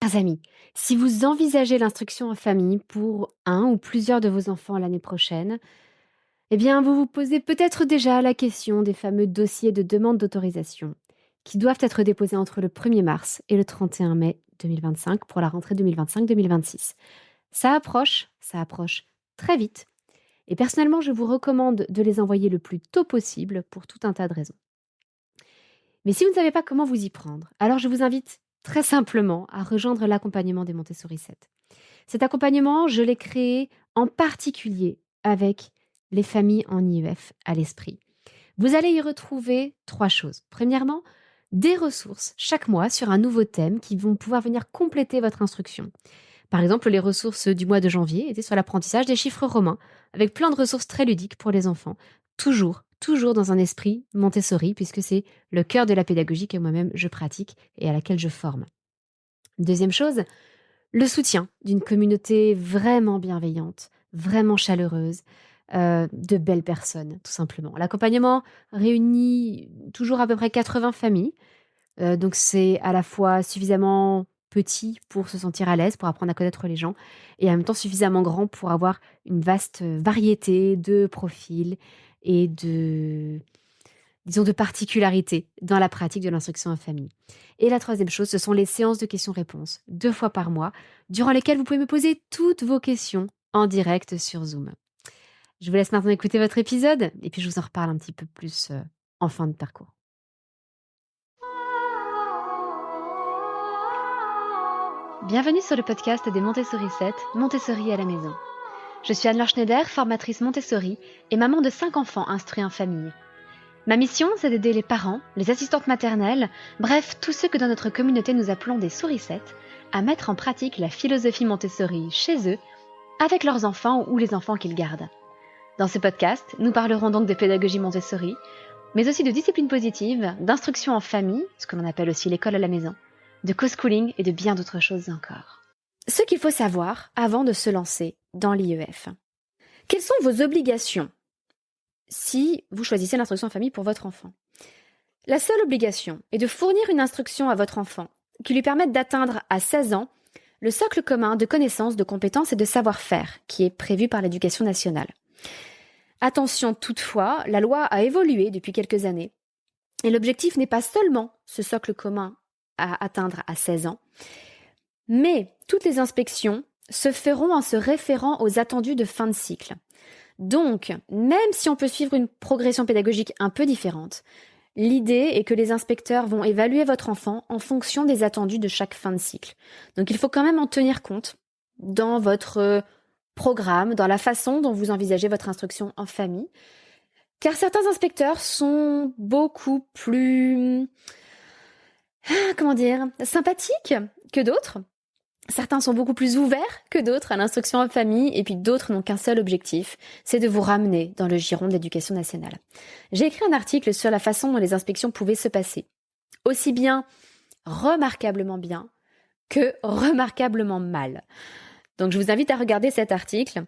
Chers amis, si vous envisagez l'instruction en famille pour un ou plusieurs de vos enfants l'année prochaine, eh bien, vous vous posez peut-être déjà la question des fameux dossiers de demande d'autorisation qui doivent être déposés entre le 1er mars et le 31 mai 2025 pour la rentrée 2025-2026. Ça approche très vite. Et personnellement, je vous recommande de les envoyer le plus tôt possible pour tout un tas de raisons. Mais si vous ne savez pas comment vous y prendre, alors je vous invite très simplement à rejoindre l'accompagnement des Montessori 7. Cet accompagnement, je l'ai créé en particulier avec les familles en IEF à l'esprit. Vous allez y retrouver 3 choses. Premièrement, des ressources chaque mois sur un nouveau thème qui vont pouvoir venir compléter votre instruction. Par exemple, les ressources du mois de janvier étaient sur l'apprentissage des chiffres romains, avec plein de ressources très ludiques pour les enfants. Toujours dans un esprit Montessori, puisque c'est le cœur de la pédagogie que moi-même je pratique et à laquelle je forme. Deuxième chose, le soutien d'une communauté vraiment bienveillante, vraiment chaleureuse, de belles personnes, tout simplement. L'accompagnement réunit toujours à peu près 80 familles, donc c'est à la fois suffisamment petit pour se sentir à l'aise, pour apprendre à connaître les gens et en même temps suffisamment grand pour avoir une vaste, variété de profils et de particularités dans la pratique de l'instruction en famille. Et la troisième chose, ce sont les séances de questions-réponses, 2 fois par mois, durant lesquelles vous pouvez me poser toutes vos questions en direct sur Zoom. Je vous laisse maintenant écouter votre épisode et puis je vous en reparle un petit peu plus, en fin de parcours. Bienvenue sur le podcast des Montessori 7, Montessori à la maison. Je suis Anne-Laure Schneider, formatrice Montessori et maman de 5 enfants instruits en famille. Ma mission, c'est d'aider les parents, les assistantes maternelles, bref, tous ceux que dans notre communauté nous appelons des souricettes, à mettre en pratique la philosophie Montessori chez eux, avec leurs enfants ou les enfants qu'ils gardent. Dans ce podcast, nous parlerons donc de pédagogie Montessori, mais aussi de discipline positive, d'instruction en famille, ce que l'on appelle aussi l'école à la maison, de co-schooling et de bien d'autres choses encore. Ce qu'il faut savoir avant de se lancer dans l'IEF. Quelles sont vos obligations si vous choisissez l'instruction en famille pour votre enfant? La seule obligation est de fournir une instruction à votre enfant qui lui permette d'atteindre à 16 ans le socle commun de connaissances, de compétences et de savoir-faire qui est prévu par l'Éducation nationale. Attention toutefois, la loi a évolué depuis quelques années et l'objectif n'est pas seulement ce socle commun à atteindre à 16 ans, mais toutes les inspections se feront en se référant aux attendus de fin de cycle. Donc, même si on peut suivre une progression pédagogique un peu différente, l'idée est que les inspecteurs vont évaluer votre enfant en fonction des attendus de chaque fin de cycle. Donc, il faut quand même en tenir compte dans votre programme, dans la façon dont vous envisagez votre instruction en famille, car certains inspecteurs sont beaucoup plus, sympathiques que d'autres. Certains sont beaucoup plus ouverts que d'autres à l'instruction en famille et puis d'autres n'ont qu'un seul objectif, c'est de vous ramener dans le giron de l'Éducation nationale. J'ai écrit un article sur la façon dont les inspections pouvaient se passer, aussi bien remarquablement bien que remarquablement mal. Donc je vous invite à regarder cet article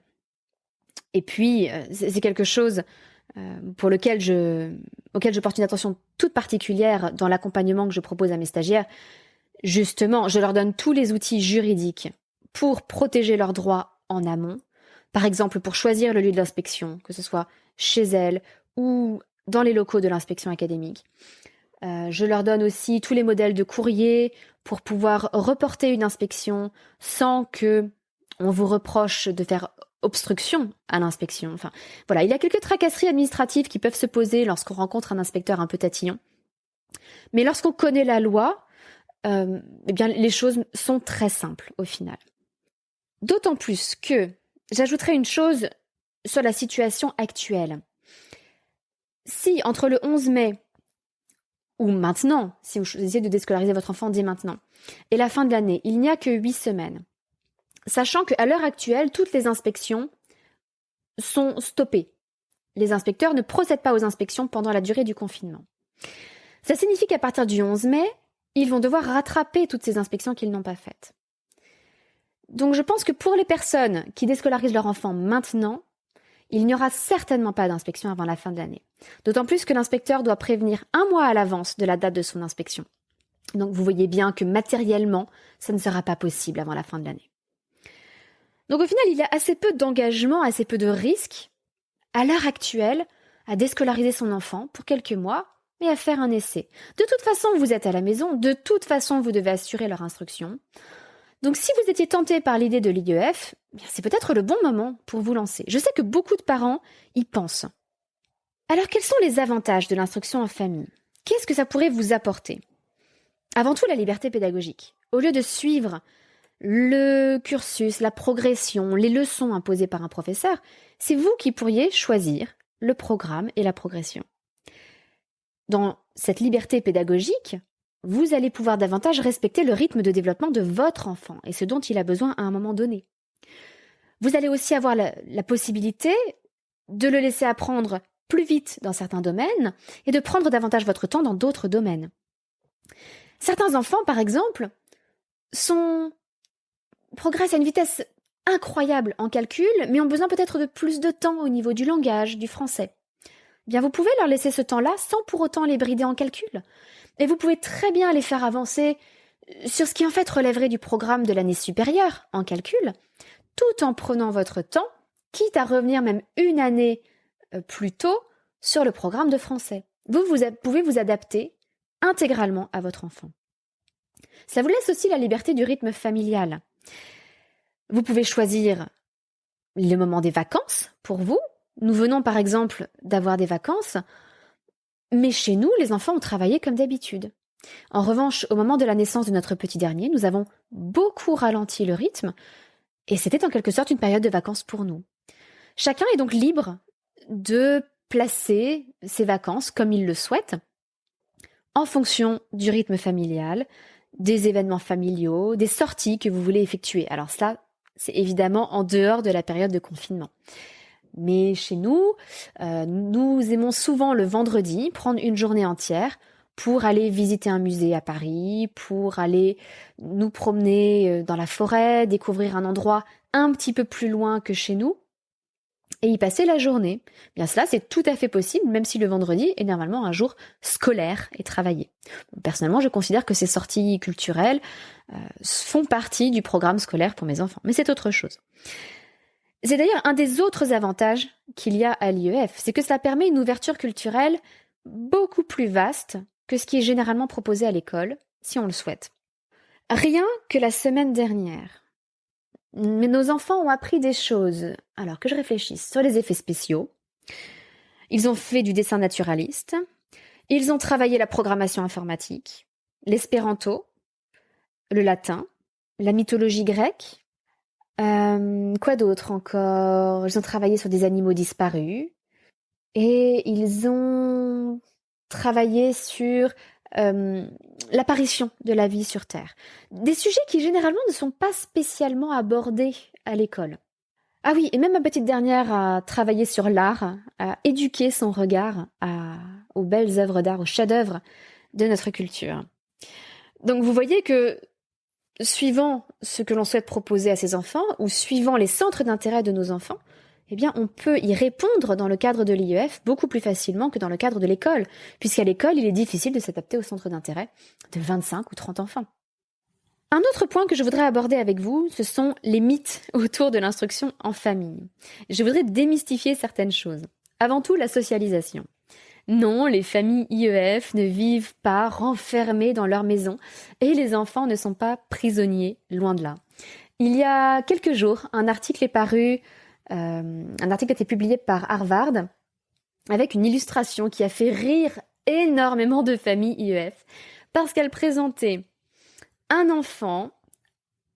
et puis c'est quelque chose auquel je porte une attention toute particulière dans l'accompagnement que je propose à mes stagiaires. Justement, je leur donne tous les outils juridiques pour protéger leurs droits en amont. Par exemple, pour choisir le lieu de l'inspection, que ce soit chez elles ou dans les locaux de l'inspection académique. Je leur donne aussi tous les modèles de courrier pour pouvoir reporter une inspection sans que on vous reproche de faire obstruction à l'inspection. Enfin, voilà, il y a quelques tracasseries administratives qui peuvent se poser lorsqu'on rencontre un inspecteur un peu tatillon. Mais lorsqu'on connaît la loi, eh bien, les choses sont très simples au final. D'autant plus que j'ajouterai une chose sur la situation actuelle. Si entre le 11 mai ou maintenant, si vous choisissez de déscolariser votre enfant dès maintenant, et la fin de l'année, il n'y a que 8 semaines, sachant qu'à l'heure actuelle, toutes les inspections sont stoppées. Les inspecteurs ne procèdent pas aux inspections pendant la durée du confinement. Ça signifie qu'à partir du 11 mai, ils vont devoir rattraper toutes ces inspections qu'ils n'ont pas faites. Donc je pense que pour les personnes qui déscolarisent leur enfant maintenant, il n'y aura certainement pas d'inspection avant la fin de l'année. D'autant plus que l'inspecteur doit prévenir 1 mois à l'avance de la date de son inspection. Donc vous voyez bien que matériellement, ça ne sera pas possible avant la fin de l'année. Donc au final, il y a assez peu d'engagement, assez peu de risques à l'heure actuelle à déscolariser son enfant pour quelques mois et à faire un essai. De toute façon, vous êtes à la maison, de toute façon, vous devez assurer leur instruction. Donc si vous étiez tenté par l'idée de l'IEF, c'est peut-être le bon moment pour vous lancer. Je sais que beaucoup de parents y pensent. Alors quels sont les avantages de l'instruction en famille? Qu'est-ce que ça pourrait vous apporter? Avant tout, la liberté pédagogique. Au lieu de suivre le cursus, la progression, les leçons imposées par un professeur, c'est vous qui pourriez choisir le programme et la progression. Dans cette liberté pédagogique, vous allez pouvoir davantage respecter le rythme de développement de votre enfant et ce dont il a besoin à un moment donné. Vous allez aussi avoir la possibilité de le laisser apprendre plus vite dans certains domaines et de prendre davantage votre temps dans d'autres domaines. Certains enfants, par exemple, progressent à une vitesse incroyable en calcul, mais ont besoin peut-être de plus de temps au niveau du langage, du français. Bien, vous pouvez leur laisser ce temps-là sans pour autant les brider en calcul. Et vous pouvez très bien les faire avancer sur ce qui en fait relèverait du programme de l'année supérieure en calcul, tout en prenant votre temps, quitte à revenir même une année plus tôt sur le programme de français. Vous pouvez vous adapter intégralement à votre enfant. Ça vous laisse aussi la liberté du rythme familial. Vous pouvez choisir le moment des vacances pour vous. Nous venons par exemple d'avoir des vacances, mais chez nous, les enfants ont travaillé comme d'habitude. En revanche, au moment de la naissance de notre petit dernier, nous avons beaucoup ralenti le rythme et c'était en quelque sorte une période de vacances pour nous. Chacun est donc libre de placer ses vacances comme il le souhaite en fonction du rythme familial, des événements familiaux, des sorties que vous voulez effectuer. Alors ça, c'est évidemment en dehors de la période de confinement. Mais chez nous, nous aimons souvent le vendredi prendre une journée entière pour aller visiter un musée à Paris, pour aller nous promener dans la forêt, découvrir un endroit un petit peu plus loin que chez nous et y passer la journée. Bien cela, c'est tout à fait possible, même si le vendredi est normalement un jour scolaire et travaillé. Personnellement, je considère que ces sorties culturelles font partie du programme scolaire pour mes enfants, mais c'est autre chose. C'est d'ailleurs un des autres avantages qu'il y a à l'IEF, c'est que cela permet une ouverture culturelle beaucoup plus vaste que ce qui est généralement proposé à l'école, si on le souhaite. Rien que la semaine dernière, nos enfants ont appris des choses, alors que je réfléchisse, sur les effets spéciaux. Ils ont fait du dessin naturaliste, ils ont travaillé la programmation informatique, l'espéranto, le latin, la mythologie grecque. Quoi d'autre encore? Ils ont travaillé sur des animaux disparus et ils ont travaillé sur l'apparition de la vie sur Terre. Des sujets qui généralement ne sont pas spécialement abordés à l'école. Ah oui, et même ma petite dernière a travaillé sur l'art, a éduqué son regard aux belles œuvres d'art, aux chefs-d'œuvre de notre culture. Donc vous voyez que suivant ce que l'on souhaite proposer à ses enfants ou suivant les centres d'intérêt de nos enfants, eh bien, on peut y répondre dans le cadre de l'IEF beaucoup plus facilement que dans le cadre de l'école, puisqu'à l'école, il est difficile de s'adapter au centre d'intérêt de 25 ou 30 enfants. Un autre point que je voudrais aborder avec vous, ce sont les mythes autour de l'instruction en famille. Je voudrais démystifier certaines choses. Avant tout, la socialisation. Non, les familles IEF ne vivent pas renfermées dans leur maison et les enfants ne sont pas prisonniers, loin de là. Il y a quelques jours, un article a été publié par Harvard avec une illustration qui a fait rire énormément de familles IEF parce qu'elle présentait un enfant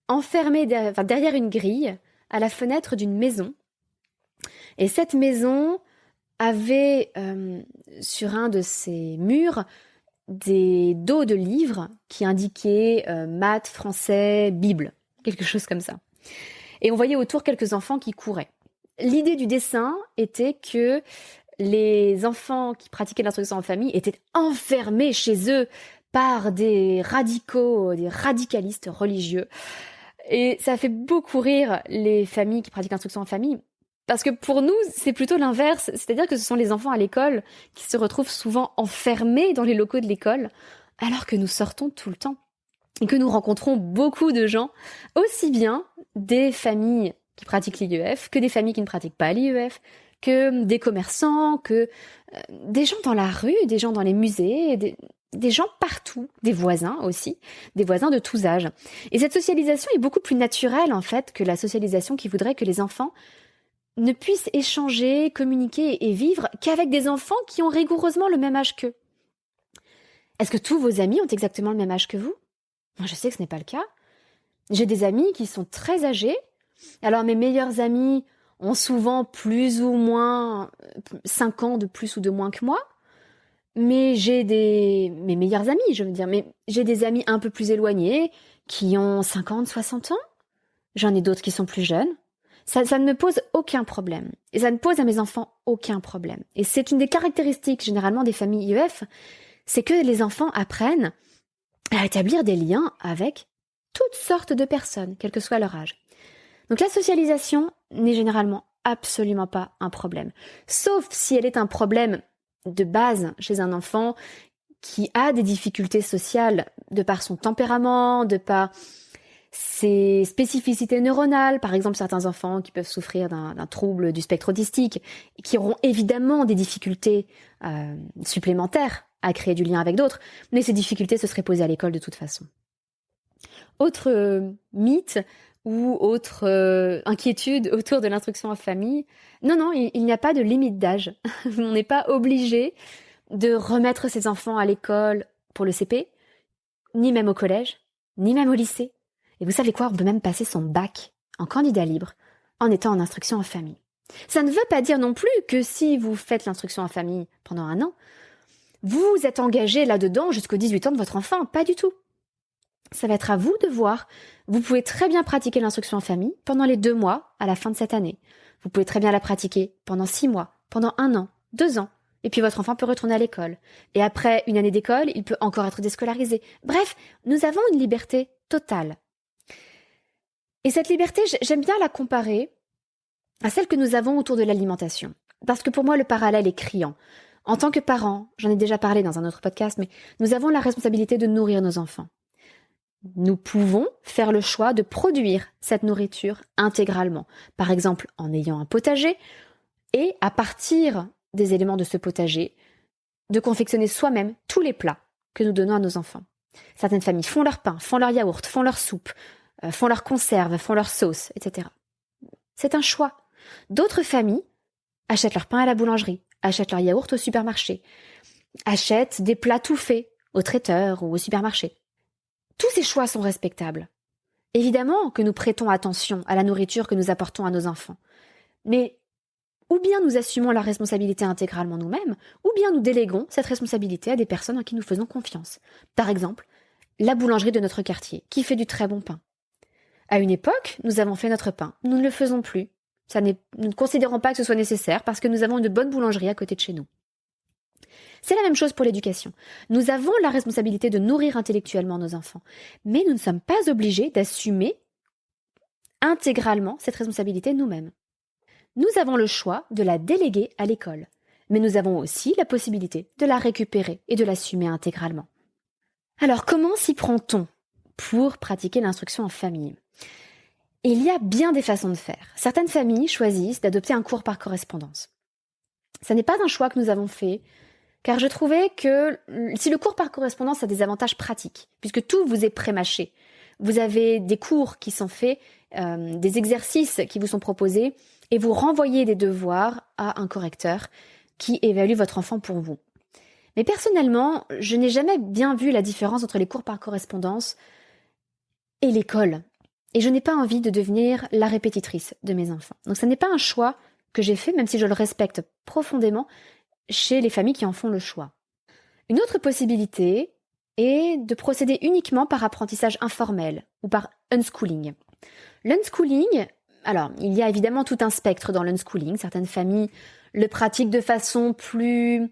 enfermé derrière une grille à la fenêtre d'une maison. Et cette maison avait sur un de ses murs des dos de livres qui indiquaient maths, français, Bible, quelque chose comme ça. Et on voyait autour quelques enfants qui couraient. L'idée du dessin était que les enfants qui pratiquaient l'instruction en famille étaient enfermés chez eux par des radicaux, des radicalistes religieux. Et ça fait beaucoup rire les familles qui pratiquent l'instruction en famille. Parce que pour nous, c'est plutôt l'inverse. C'est-à-dire que ce sont les enfants à l'école qui se retrouvent souvent enfermés dans les locaux de l'école, alors que nous sortons tout le temps et que nous rencontrons beaucoup de gens, aussi bien des familles qui pratiquent l'IEF que des familles qui ne pratiquent pas l'IEF, que des commerçants, que des gens dans la rue, des gens dans les musées, des gens partout, des voisins aussi, des voisins de tous âges. Et cette socialisation est beaucoup plus naturelle en fait que la socialisation qui voudrait que les enfants ne puissent échanger, communiquer et vivre qu'avec des enfants qui ont rigoureusement le même âge qu'eux. Est-ce que tous vos amis ont exactement le même âge que vous? Moi, je sais que ce n'est pas le cas. J'ai des amis qui sont très âgés. Alors, mes meilleurs amis ont souvent plus ou moins 5 ans de plus ou de moins que moi. Mais mes meilleurs amis, je veux dire, mais j'ai des amis un peu plus éloignés qui ont 50, 60 ans. J'en ai d'autres qui sont plus jeunes. Ça ne me pose aucun problème. Et ça ne pose à mes enfants aucun problème. Et c'est une des caractéristiques généralement des familles IEF, c'est que les enfants apprennent à établir des liens avec toutes sortes de personnes, quel que soit leur âge. Donc la socialisation n'est généralement absolument pas un problème. Sauf si elle est un problème de base chez un enfant qui a des difficultés sociales de par son tempérament, de par ses spécificités neuronales, par exemple certains enfants qui peuvent souffrir d'un trouble du spectre autistique, qui auront évidemment des difficultés supplémentaires à créer du lien avec d'autres, mais ces difficultés se seraient posées à l'école de toute façon. Autre mythe ou autre inquiétude autour de l'instruction en famille, non, il n'y a pas de limite d'âge. On n'est pas obligé de remettre ses enfants à l'école pour le CP, ni même au collège, ni même au lycée. Et vous savez quoi, on peut même passer son bac en candidat libre en étant en instruction en famille. Ça ne veut pas dire non plus que si vous faites l'instruction en famille pendant 1 an, vous êtes engagé là-dedans jusqu'aux 18 ans de votre enfant, pas du tout. Ça va être à vous de voir. Vous pouvez très bien pratiquer l'instruction en famille pendant les 2 mois à la fin de cette année. Vous pouvez très bien la pratiquer pendant 6 mois, pendant 1 an, 2 ans. Et puis votre enfant peut retourner à l'école. Et après une année d'école, il peut encore être déscolarisé. Bref, nous avons une liberté totale. Et cette liberté, j'aime bien la comparer à celle que nous avons autour de l'alimentation. Parce que pour moi, le parallèle est criant. En tant que parents, j'en ai déjà parlé dans un autre podcast, mais nous avons la responsabilité de nourrir nos enfants. Nous pouvons faire le choix de produire cette nourriture intégralement. Par exemple, en ayant un potager et à partir des éléments de ce potager, de confectionner soi-même tous les plats que nous donnons à nos enfants. Certaines familles font leur pain, font leur yaourt, font leur soupe, font leurs conserves, font leurs sauces, etc. C'est un choix. D'autres familles achètent leur pain à la boulangerie, achètent leur yaourt au supermarché, achètent des plats tout faits au traiteur ou au supermarché. Tous ces choix sont respectables. Évidemment que nous prêtons attention à la nourriture que nous apportons à nos enfants. Mais ou bien nous assumons la responsabilité intégralement nous-mêmes, ou bien nous déléguons cette responsabilité à des personnes en qui nous faisons confiance. Par exemple, la boulangerie de notre quartier, qui fait du très bon pain. À une époque, nous avons fait notre pain. Nous ne le faisons plus. Nous ne considérons pas que ce soit nécessaire parce que nous avons une bonne boulangerie à côté de chez nous. C'est la même chose pour l'éducation. Nous avons la responsabilité de nourrir intellectuellement nos enfants, mais nous ne sommes pas obligés d'assumer intégralement cette responsabilité nous-mêmes. Nous avons le choix de la déléguer à l'école, mais nous avons aussi la possibilité de la récupérer et de l'assumer intégralement. Alors, comment s'y prend-on pour pratiquer l'instruction en famille? Il y a bien des façons de faire. Certaines familles choisissent d'adopter un cours par correspondance. Ça n'est pas un choix que nous avons fait, car je trouvais que si le cours par correspondance a des avantages pratiques, puisque tout vous est prémâché, vous avez des cours qui sont faits, des exercices qui vous sont proposés, et vous renvoyez des devoirs à un correcteur qui évalue votre enfant pour vous. Mais personnellement, je n'ai jamais bien vu la différence entre les cours par correspondance et l'école. Et je n'ai pas envie de devenir la répétitrice de mes enfants. Donc ce n'est pas un choix que j'ai fait, même si je le respecte profondément, chez les familles qui en font le choix. Une autre possibilité est de procéder uniquement par apprentissage informel ou par unschooling. L'unschooling, alors il y a évidemment tout un spectre dans l'unschooling. Certaines familles le pratiquent de façon plus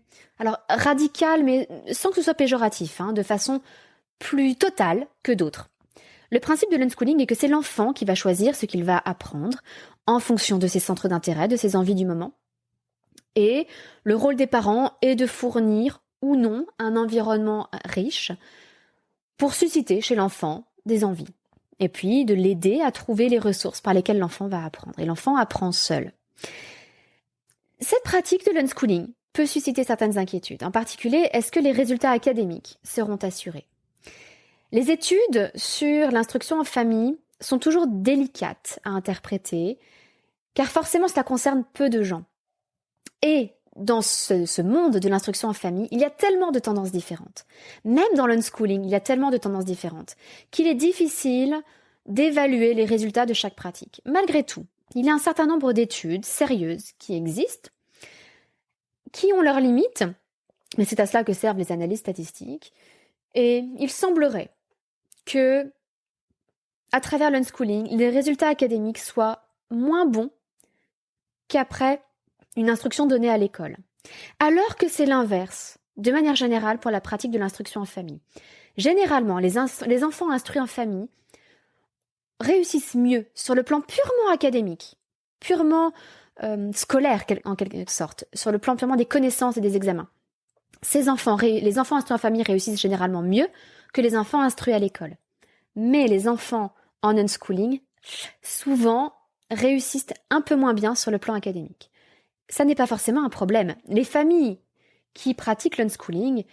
radicale, mais sans que ce soit péjoratif, de façon plus totale que d'autres. Le principe de l'unschooling est que c'est l'enfant qui va choisir ce qu'il va apprendre en fonction de ses centres d'intérêt, de ses envies du moment. Et le rôle des parents est de fournir ou non un environnement riche pour susciter chez l'enfant des envies. Et puis de l'aider à trouver les ressources par lesquelles l'enfant va apprendre. Et l'enfant apprend seul. Cette pratique de l'unschooling peut susciter certaines inquiétudes. En particulier, est-ce que les résultats académiques seront assurés? Les études sur l'instruction en famille sont toujours délicates à interpréter, car forcément cela concerne peu de gens. Et dans ce monde de l'instruction en famille, il y a tellement de tendances différentes. Même dans l'unschooling, il y a tellement de tendances différentes qu'il est difficile d'évaluer les résultats de chaque pratique. Malgré tout, il y a un certain nombre d'études sérieuses qui existent, qui ont leurs limites, mais c'est à cela que servent les analyses statistiques. Et il semblerait que, à travers l'unschooling, les résultats académiques soient moins bons qu'après une instruction donnée à l'école. Alors que c'est l'inverse, de manière générale, pour la pratique de l'instruction en famille. Généralement, les enfants instruits en famille réussissent mieux sur le plan purement académique, purement scolaire en quelque sorte, sur le plan purement des connaissances et des examens. Les enfants instruits en famille réussissent généralement mieux que les enfants instruits à l'école. Mais les enfants en unschooling, souvent, réussissent un peu moins bien sur le plan académique. Ça n'est pas forcément un problème. Les familles qui pratiquent l'unschooling,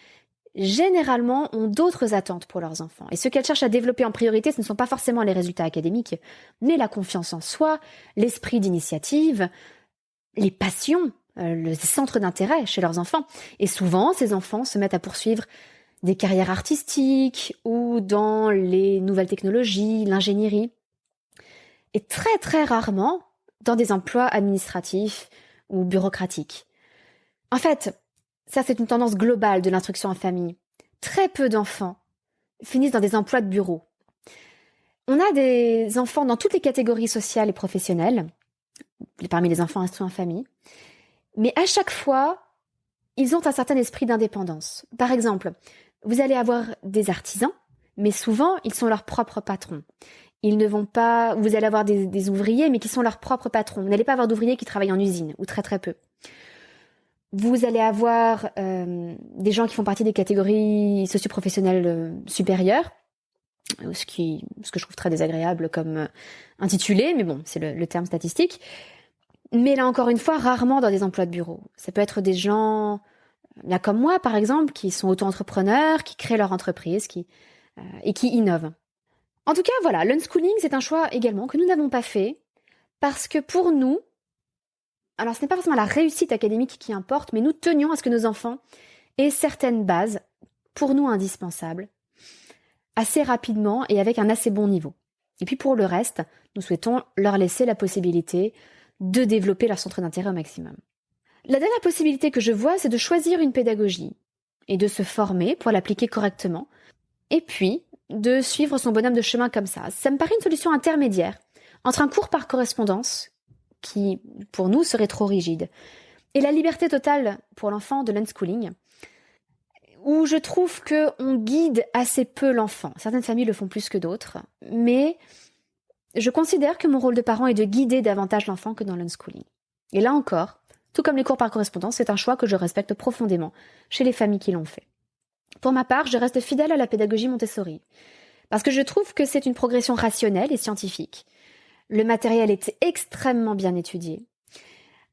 généralement, ont d'autres attentes pour leurs enfants. Et ce qu'elles cherchent à développer en priorité, ce ne sont pas forcément les résultats académiques, mais la confiance en soi, l'esprit d'initiative, les passions, le centre d'intérêt chez leurs enfants. Et souvent, ces enfants se mettent à poursuivre des carrières artistiques ou dans les nouvelles technologies, l'ingénierie. Et très très rarement dans des emplois administratifs ou bureaucratiques. En fait, ça c'est une tendance globale de l'instruction en famille. Très peu d'enfants finissent dans des emplois de bureau. On a des enfants dans toutes les catégories sociales et professionnelles, parmi les enfants instruits en famille, mais à chaque fois, ils ont un certain esprit d'indépendance. Par exemple, vous allez avoir des artisans, mais souvent, ils sont leurs propres patrons. Ils ne vont pas... Vous allez avoir des ouvriers, mais qui sont leurs propres patrons. Vous n'allez pas avoir d'ouvriers qui travaillent en usine, ou très très peu. Vous allez avoir des gens qui font partie des catégories socio-professionnelles supérieures, ce que je trouve très désagréable comme intitulé, mais bon, c'est le terme statistique. Mais là encore une fois, rarement dans des emplois de bureau. Ça peut être des gens, là comme moi par exemple, qui sont auto-entrepreneurs, qui créent leur entreprise et qui innovent. En tout cas, voilà, l'unschooling, c'est un choix également que nous n'avons pas fait parce que pour nous, alors ce n'est pas forcément la réussite académique qui importe, mais nous tenions à ce que nos enfants aient certaines bases, pour nous indispensables, assez rapidement et avec un assez bon niveau. Et puis pour le reste, nous souhaitons leur laisser la possibilité de développer leur centre d'intérêt au maximum. La dernière possibilité que je vois, c'est de choisir une pédagogie et de se former pour l'appliquer correctement, et puis de suivre son bonhomme de chemin comme ça. Ça me paraît une solution intermédiaire entre un cours par correspondance, qui pour nous serait trop rigide, et la liberté totale pour l'enfant de l'unschooling, où je trouve qu'on guide assez peu l'enfant. Certaines familles le font plus que d'autres, mais je considère que mon rôle de parent est de guider davantage l'enfant que dans l'unschooling. Et là encore, tout comme les cours par correspondance, c'est un choix que je respecte profondément chez les familles qui l'ont fait. Pour ma part, je reste fidèle à la pédagogie Montessori, parce que je trouve que c'est une progression rationnelle et scientifique. Le matériel est extrêmement bien étudié.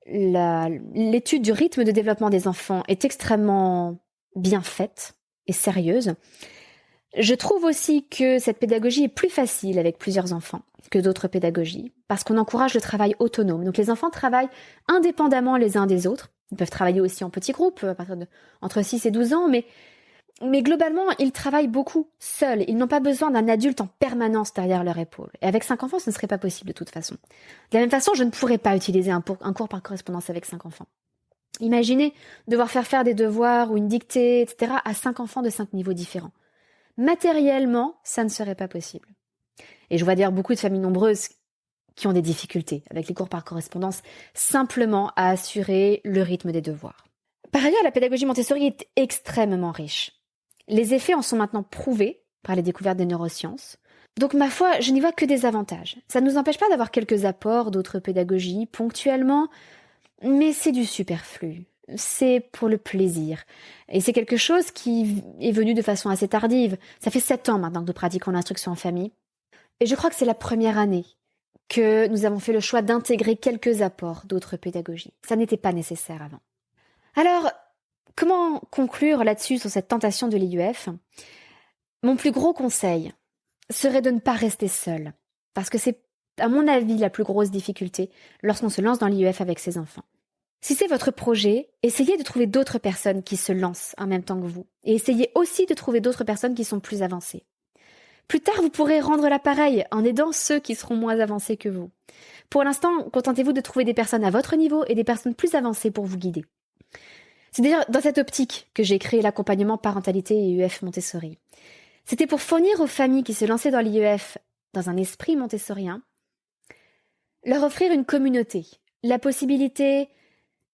L'étude du rythme de développement des enfants est extrêmement bien faite et sérieuse. Je trouve aussi que cette pédagogie est plus facile avec plusieurs enfants que d'autres pédagogies, parce qu'on encourage le travail autonome. Donc les enfants travaillent indépendamment les uns des autres. Ils peuvent travailler aussi en petits groupes, à partir entre 6 et 12 ans, mais globalement, ils travaillent beaucoup seuls. Ils n'ont pas besoin d'un adulte en permanence derrière leur épaule. Et avec 5 enfants, ce ne serait pas possible de toute façon. De la même façon, je ne pourrais pas utiliser un cours par correspondance avec 5 enfants. Imaginez devoir faire des devoirs ou une dictée, etc. à 5 enfants de 5 niveaux différents. Matériellement, ça ne serait pas possible. Et je vois d'ailleurs beaucoup de familles nombreuses qui ont des difficultés avec les cours par correspondance, simplement à assurer le rythme des devoirs. Par ailleurs, la pédagogie Montessori est extrêmement riche. Les effets en sont maintenant prouvés par les découvertes des neurosciences. Donc ma foi, je n'y vois que des avantages. Ça ne nous empêche pas d'avoir quelques apports d'autres pédagogies, ponctuellement, mais c'est du superflu. c'est pour le plaisir. Et c'est quelque chose qui est venu de façon assez tardive. Ça fait 7 ans maintenant que nous pratiquons l'instruction en famille. Et je crois que c'est la première année que nous avons fait le choix d'intégrer quelques apports d'autres pédagogies. Ça n'était pas nécessaire avant. Alors, comment conclure là-dessus sur cette tentation de l'IUF ? Mon plus gros conseil serait de ne pas rester seul, parce que c'est, à mon avis, la plus grosse difficulté lorsqu'on se lance dans l'IUF avec ses enfants. Si c'est votre projet, essayez de trouver d'autres personnes qui se lancent en même temps que vous, et essayez aussi de trouver d'autres personnes qui sont plus avancées. Plus tard, vous pourrez rendre l'appareil en aidant ceux qui seront moins avancés que vous. Pour l'instant, contentez-vous de trouver des personnes à votre niveau et des personnes plus avancées pour vous guider. C'est d'ailleurs dans cette optique que j'ai créé l'accompagnement parentalité et IUF Montessori. C'était pour fournir aux familles qui se lançaient dans l'IEF dans un esprit montessorien, leur offrir une communauté, la possibilité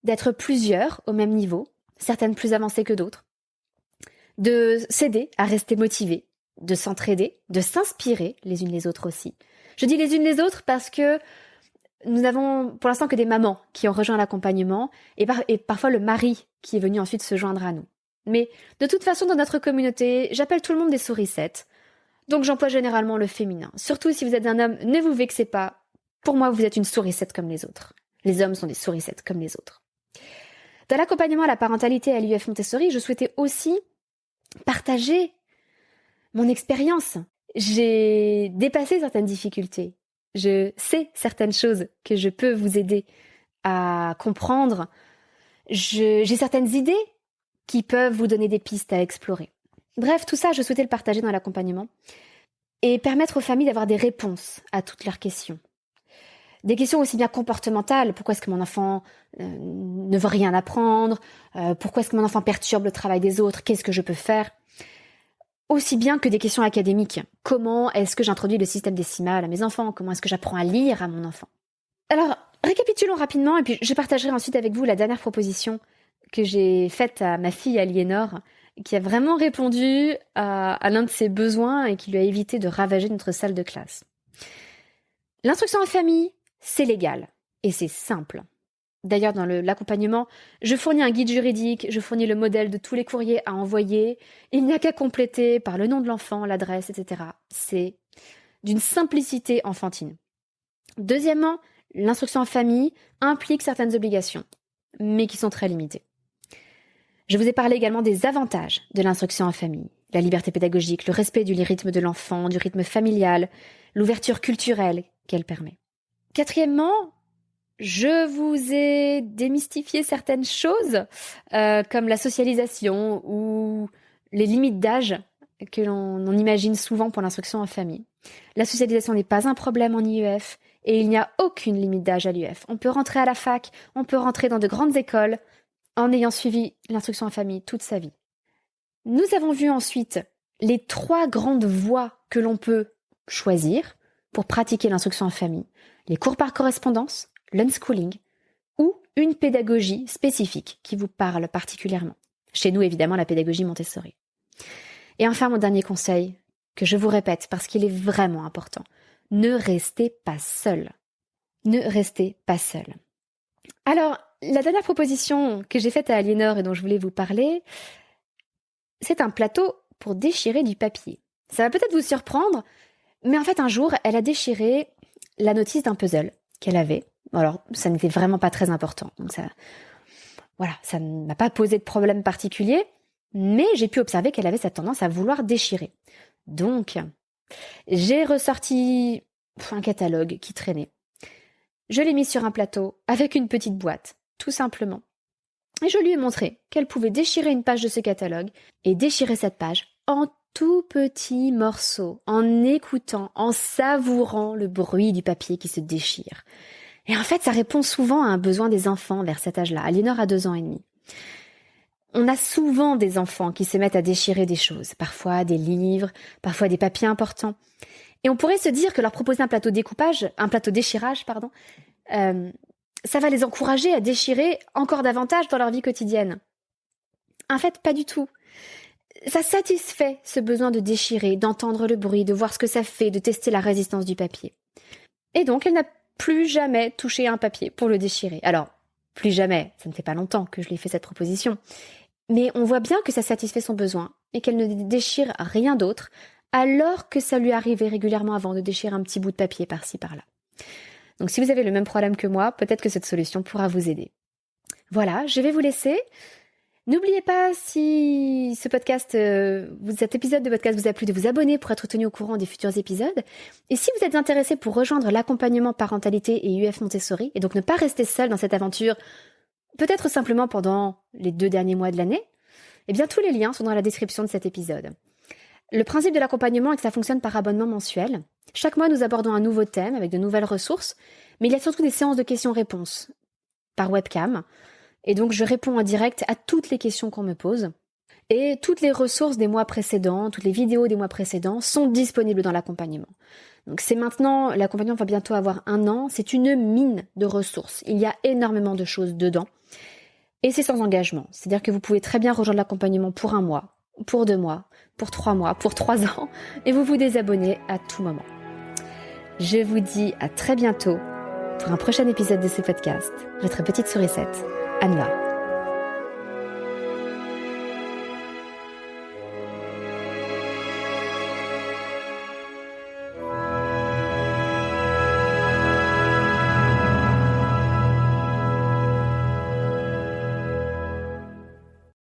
d'être plusieurs au même niveau, certaines plus avancées que d'autres, de s'aider à rester motivés, de s'entraider, de s'inspirer les unes les autres aussi. Je dis les unes les autres parce que nous n'avons pour l'instant que des mamans qui ont rejoint l'accompagnement et parfois le mari qui est venu ensuite se joindre à nous. Mais de toute façon, dans notre communauté, j'appelle tout le monde des sourissettes. Donc j'emploie généralement le féminin. Surtout si vous êtes un homme, ne vous vexez pas. Pour moi, vous êtes une sourisette comme les autres. Les hommes sont des sourissettes comme les autres. Dans l'accompagnement à la parentalité à l'IUF Montessori, je souhaitais aussi partager mon expérience. J'ai dépassé certaines difficultés. Je sais certaines choses que je peux vous aider à comprendre. J'ai certaines idées qui peuvent vous donner des pistes à explorer. Bref, tout ça, je souhaitais le partager dans l'accompagnement et permettre aux familles d'avoir des réponses à toutes leurs questions. Des questions aussi bien comportementales, pourquoi est-ce que mon enfant ne veut rien apprendre, pourquoi est-ce que mon enfant perturbe le travail des autres, qu'est-ce que je peux faire, aussi bien que des questions académiques. Comment est-ce que j'introduis le système décimal à mes enfants, comment est-ce que j'apprends à lire à mon enfant. Alors, récapitulons rapidement et puis je partagerai ensuite avec vous la dernière proposition que j'ai faite à ma fille Aliénor, qui a vraiment répondu à l'un de ses besoins et qui lui a évité de ravager notre salle de classe. L'instruction en famille, c'est légal et c'est simple. D'ailleurs, dans l'accompagnement, je fournis un guide juridique, je fournis le modèle de tous les courriers à envoyer. Il n'y a qu'à compléter par le nom de l'enfant, l'adresse, etc. C'est d'une simplicité enfantine. Deuxièmement, l'instruction en famille implique certaines obligations, mais qui sont très limitées. Je vous ai parlé également des avantages de l'instruction en famille. La liberté pédagogique, le respect du rythme de l'enfant, du rythme familial, l'ouverture culturelle qu'elle permet. Quatrièmement, je vous ai démystifié certaines choses, comme la socialisation ou les limites d'âge que l'on imagine souvent pour l'instruction en famille. La socialisation n'est pas un problème en IEF et il n'y a aucune limite d'âge à l'IEF. On peut rentrer à la fac, on peut rentrer dans de grandes écoles en ayant suivi l'instruction en famille toute sa vie. Nous avons vu ensuite les 3 grandes voies que l'on peut choisir pour pratiquer l'instruction en famille. Les cours par correspondance, l'unschooling ou une pédagogie spécifique qui vous parle particulièrement. Chez nous, évidemment, la pédagogie Montessori. Et enfin, mon dernier conseil, que je vous répète parce qu'il est vraiment important. Ne restez pas seul. Ne restez pas seul. Alors, la dernière proposition que j'ai faite à Aliénor et dont je voulais vous parler, c'est un plateau pour déchirer du papier. Ça va peut-être vous surprendre, mais en fait, un jour, elle a déchiré la notice d'un puzzle qu'elle avait. Alors, ça n'était vraiment pas très important. Donc ça ne m'a pas posé de problème particulier, mais j'ai pu observer qu'elle avait cette tendance à vouloir déchirer. Donc, j'ai ressorti un catalogue qui traînait. Je l'ai mis sur un plateau avec une petite boîte, tout simplement. Et je lui ai montré qu'elle pouvait déchirer une page de ce catalogue et déchirer cette page en tout petits morceaux, en écoutant, en savourant le bruit du papier qui se déchire. Et en fait, ça répond souvent à un besoin des enfants vers cet âge-là. Aliénor a 2 ans et demi. On a souvent des enfants qui se mettent à déchirer des choses, parfois des livres, parfois des papiers importants. Et on pourrait se dire que leur proposer un plateau déchirage, ça va les encourager à déchirer encore davantage dans leur vie quotidienne. En fait, pas du tout. Ça satisfait ce besoin de déchirer, d'entendre le bruit, de voir ce que ça fait, de tester la résistance du papier. Et donc, elle n'a plus jamais touché un papier pour le déchirer. Alors, plus jamais, ça ne fait pas longtemps que je lui ai fait cette proposition. Mais on voit bien que ça satisfait son besoin et qu'elle ne déchire rien d'autre, alors que ça lui arrivait régulièrement avant de déchirer un petit bout de papier par-ci par-là. Donc si vous avez le même problème que moi, peut-être que cette solution pourra vous aider. Voilà, je vais vous laisser. N'oubliez pas, si cet épisode de podcast vous a plu, de vous abonner pour être tenu au courant des futurs épisodes. Et si vous êtes intéressé pour rejoindre l'accompagnement parentalité et UF Montessori, et donc ne pas rester seul dans cette aventure, peut-être simplement pendant les 2 derniers mois de l'année, eh bien tous les liens sont dans la description de cet épisode. Le principe de l'accompagnement est que ça fonctionne par abonnement mensuel. Chaque mois, nous abordons un nouveau thème avec de nouvelles ressources, mais il y a surtout des séances de questions-réponses par webcam. Et donc, je réponds en direct à toutes les questions qu'on me pose. Et toutes les ressources des mois précédents, toutes les vidéos des mois précédents sont disponibles dans l'accompagnement. Donc c'est maintenant, l'accompagnement va bientôt avoir 1 an, c'est une mine de ressources. Il y a énormément de choses dedans. Et c'est sans engagement. C'est-à-dire que vous pouvez très bien rejoindre l'accompagnement pour 1 mois, pour 2 mois, pour 3 mois, pour 3 ans, et vous vous désabonnez à tout moment. Je vous dis à très bientôt pour un prochain épisode de ce podcast. Votre petite sourisette, Anna.